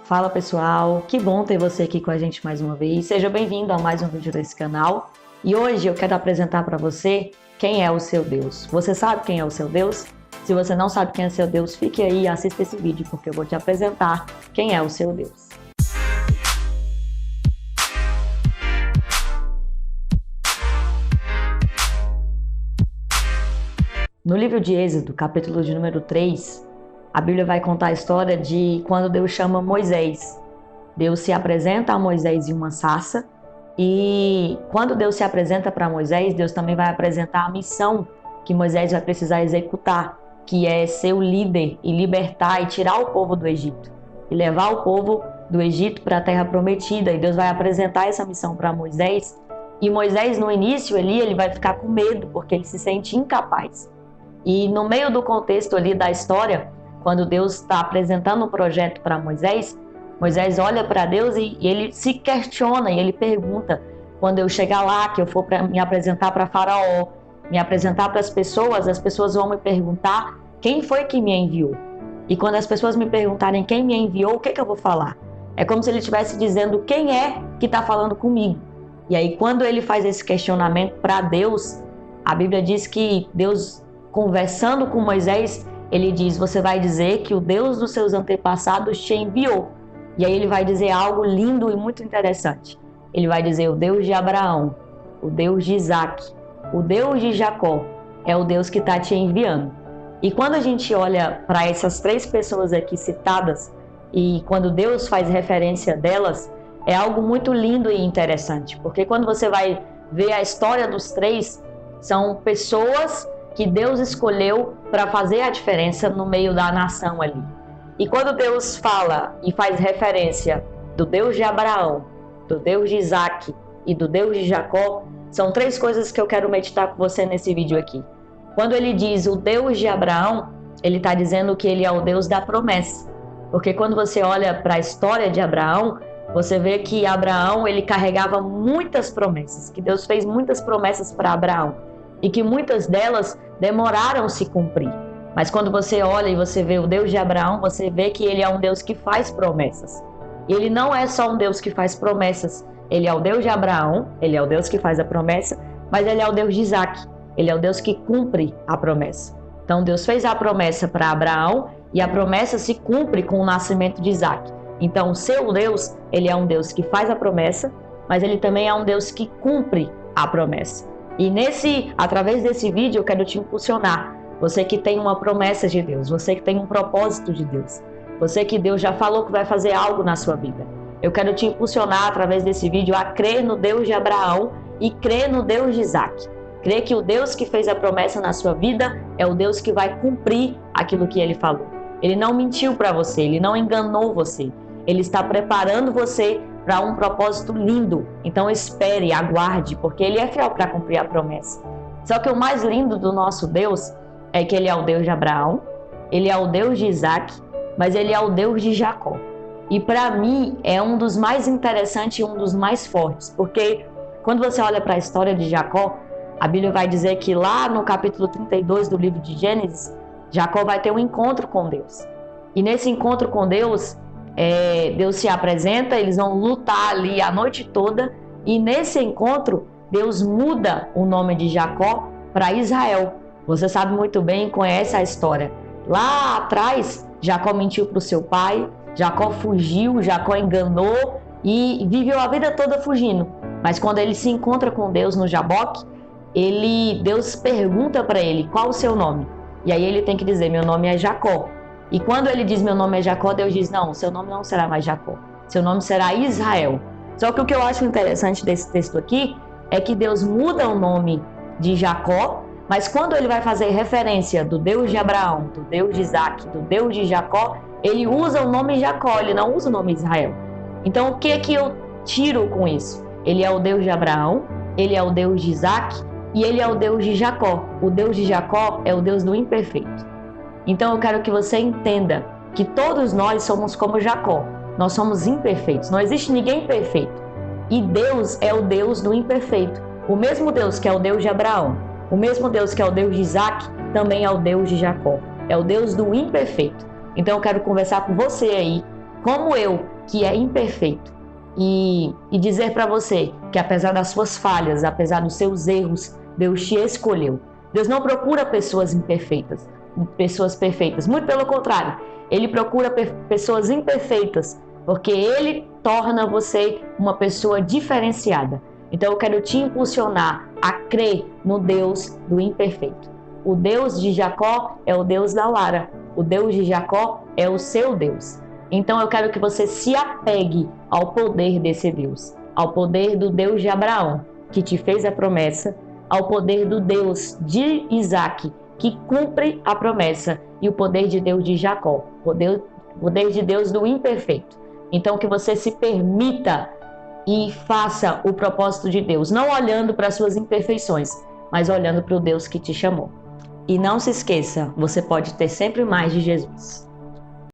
Fala pessoal, que bom ter você aqui com a gente mais uma vez. Seja bem-vindo a mais um vídeo desse canal. E hoje eu quero apresentar para você quem é o seu Deus. Você sabe quem é o seu Deus? Se você não sabe quem é o seu Deus, fique aí e assista esse vídeo, porque eu vou te apresentar quem é o seu Deus. No livro de Êxodo, capítulo de número 3, a Bíblia vai contar a história de quando Deus chama Moisés. Deus se apresenta a Moisés em uma sarça e quando Deus se apresenta para Moisés, Deus também vai apresentar a missão que Moisés vai precisar executar, que é ser o líder e libertar e tirar o povo do Egito e levar o povo do Egito para a terra prometida. E Deus vai apresentar essa missão para Moisés. E Moisés, no início ali, ele vai ficar com medo porque ele se sente incapaz. E no meio do contexto ali da história, quando Deus está apresentando um projeto para Moisés, Moisés olha para Deus e ele se questiona e ele pergunta: quando eu chegar lá, que eu for me apresentar para Faraó, me apresentar para as pessoas vão me perguntar quem foi que me enviou. E quando as pessoas me perguntarem quem me enviou, o que eu vou falar? É como se ele estivesse dizendo quem é que está falando comigo. E aí quando ele faz esse questionamento para Deus, a Bíblia diz que Deus, conversando com Moisés, ele diz: você vai dizer que o Deus dos seus antepassados te enviou. E aí ele vai dizer algo lindo e muito interessante. Ele vai dizer: o Deus de Abraão, o Deus de Isaac, o Deus de Jacó é o Deus que está te enviando. E quando a gente olha para essas três pessoas aqui citadas, e quando Deus faz referência delas, é algo muito lindo e interessante. Porque quando você vai ver a história dos três, são pessoas que Deus escolheu para fazer a diferença no meio da nação ali. E quando Deus fala e faz referência do Deus de Abraão, do Deus de Isaac e do Deus de Jacó, são três coisas que eu quero meditar com você nesse vídeo aqui. Quando ele diz o Deus de Abraão, ele está dizendo que ele é o Deus da promessa. Porque quando você olha para a história de Abraão, você vê que Abraão ele carregava muitas promessas, que Deus fez muitas promessas para Abraão. E que muitas delas demoraram a se cumprir. Mas quando você olha e você vê o Deus de Abraão, você vê que ele é um Deus que faz promessas. E ele não é só um Deus que faz promessas. Ele é o Deus de Abraão, ele é o Deus que faz a promessa, mas ele é o Deus de Isaac. Ele é o Deus que cumpre a promessa. Então Deus fez a promessa para Abraão e a promessa se cumpre com o nascimento de Isaac. Então o seu Deus, ele é um Deus que faz a promessa, mas ele também é um Deus que cumpre a promessa. E através desse vídeo eu quero te impulsionar. Você que tem uma promessa de Deus, você que tem um propósito de Deus, você que Deus já falou que vai fazer algo na sua vida. Eu quero te impulsionar através desse vídeo a crer no Deus de Abraão e crer no Deus de Isaac. Crer que o Deus que fez a promessa na sua vida é o Deus que vai cumprir aquilo que ele falou. Ele não mentiu para você, ele não enganou você. Ele está preparando você para um propósito lindo. Então espere, aguarde, porque ele é fiel para cumprir a promessa. Só que o mais lindo do nosso Deus é que ele é o Deus de Abraão, ele é o Deus de Isaac, mas ele é o Deus de Jacó. E para mim é um dos mais interessantes e um dos mais fortes, porque quando você olha para a história de Jacó, a Bíblia vai dizer que lá no capítulo 32 do livro de Gênesis, Jacó vai ter um encontro com Deus. E nesse encontro com Deus, Deus se apresenta, eles vão lutar ali a noite toda, e nesse encontro Deus muda o nome de Jacó para Israel. Você sabe muito bem, conhece a história. Lá atrás, Jacó mentiu para o seu pai, Jacó fugiu, Jacó enganou e viveu a vida toda fugindo. Mas quando ele se encontra com Deus no Jaboque, Deus pergunta para ele: qual o seu nome? E aí ele tem que dizer: meu nome é Jacó. E quando ele diz meu nome é Jacó, Deus diz: não, seu nome não será mais Jacó, seu nome será Israel. Só que o que eu acho interessante desse texto aqui é que Deus muda o nome de Jacó, mas quando ele vai fazer referência do Deus de Abraão, do Deus de Isaac, do Deus de Jacó, ele usa o nome Jacó, ele não usa o nome Israel. Então o que é que eu tiro com isso? Ele é o Deus de Abraão, ele é o Deus de Isaac e ele é o Deus de Jacó. O Deus de Jacó é o Deus do imperfeito. Então eu quero que você entenda que todos nós somos como Jacó. Nós somos imperfeitos, não existe ninguém perfeito. E Deus é o Deus do imperfeito. O mesmo Deus que é o Deus de Abraão, o mesmo Deus que é o Deus de Isaac, também é o Deus de Jacó. É o Deus do imperfeito. Então eu quero conversar com você aí, como eu, que é imperfeito e dizer para você que apesar das suas falhas, apesar dos seus erros, Deus te escolheu. Deus não procura pessoas imperfeitas, pessoas perfeitas. Muito pelo contrário, Ele procura pessoas imperfeitas, porque Ele torna você uma pessoa diferenciada. Então eu quero te impulsionar a crer no Deus do imperfeito. O Deus de Jacó é o Deus da Lara. O Deus de Jacó é o seu Deus. Então eu quero que você se apegue ao poder desse Deus, ao poder do Deus de Abraão, que te fez a promessa, ao poder do Deus de Isaac, que cumpre a promessa, e o poder de Deus de Jacó, poder de Deus do imperfeito. Então que você se permita e faça o propósito de Deus, não olhando para as suas imperfeições, mas olhando para o Deus que te chamou. E não se esqueça, você pode ter sempre mais de Jesus.